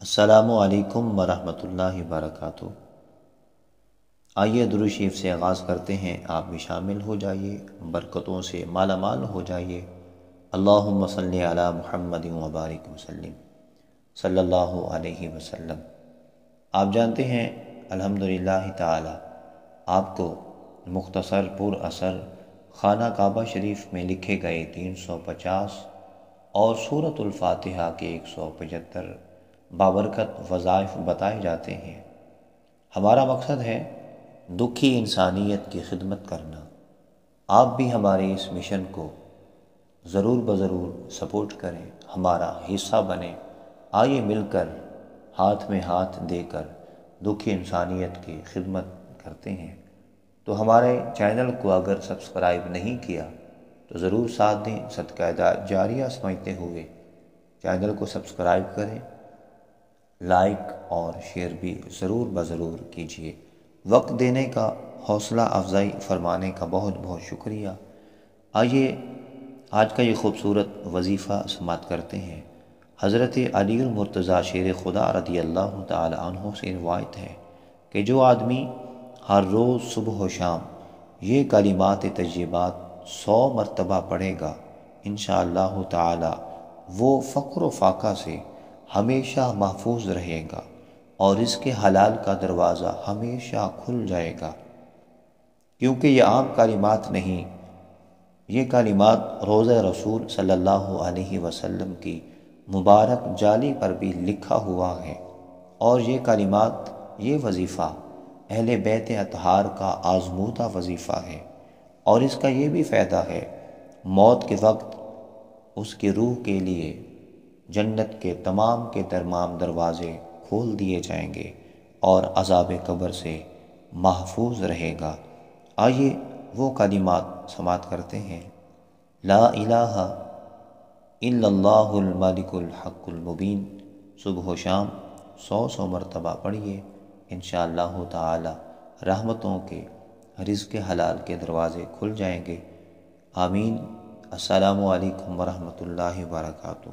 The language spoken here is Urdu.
السلام علیکم ورحمۃ اللہ وبرکاتہ۔ آئیے درود شریف سے آغاز کرتے ہیں، آپ بھی شامل ہو جائیے، برکتوں سے مالا مال ہو جائیے۔ اللہم صلی علی محمد وبارک وسلم صلی اللہ علیہ وسلم۔ آپ جانتے ہیں الحمدللہ تعالی آپ کو مختصر پر اثر خانہ کعبہ شریف میں لکھے گئے 350 اور سورۃ الفاتحہ کے 175 بابرکت وظائف بتائے جاتے ہیں۔ ہمارا مقصد ہے دکھی انسانیت کی خدمت کرنا۔ آپ بھی ہمارے اس مشن کو ضرور بضرور سپورٹ کریں، ہمارا حصہ بنیں۔ آئیے مل کر ہاتھ میں ہاتھ دے کر دکھی انسانیت کی خدمت کرتے ہیں۔ تو ہمارے چینل کو اگر سبسکرائب نہیں کیا تو ضرور ساتھ دیں، صدقہ جاریہ سمجھتے ہوئے چینل کو سبسکرائب کریں، لائک اور شیئر بھی ضرور بضرور کیجیے۔ وقت دینے کا، حوصلہ افزائی فرمانے کا بہت بہت شکریہ۔ آئیے آج کا یہ خوبصورت وظیفہ سماعت کرتے ہیں۔ حضرت علی المرتضیٰ شیر خدا رضی اللہ تعالی عنہ سے روایت ہے کہ جو آدمی ہر روز صبح و شام یہ کلمات طیبات 100 مرتبہ پڑھے گا، انشاءاللہ تعالی وہ فقر و فاقہ سے ہمیشہ محفوظ رہے گا اور اس کے حلال کا دروازہ ہمیشہ کھل جائے گا، کیونکہ یہ عام کلمات نہیں، یہ کلمات روضہ رسول صلی اللہ علیہ وسلم کی مبارک جالی پر بھی لکھا ہوا ہے، اور یہ کلمات، یہ وظیفہ اہل بیت اطہار کا آزمودہ وظیفہ ہے، اور اس کا یہ بھی فائدہ ہے موت کے وقت اس کی روح کے لیے جنت کے تمام دروازے کھول دیے جائیں گے اور عذاب قبر سے محفوظ رہے گا۔ آئیے وہ کلمات سماعت کرتے ہیں۔ لا الہ الا اللہ الملک الحق المبین، صبح و شام 100 مرتبہ پڑھیے، انشاءاللہ تعالی رحمتوں کے، رزق حلال کے دروازے کھل جائیں گے۔ آمین۔ السلام علیکم ورحمۃ اللہ وبرکاتہ۔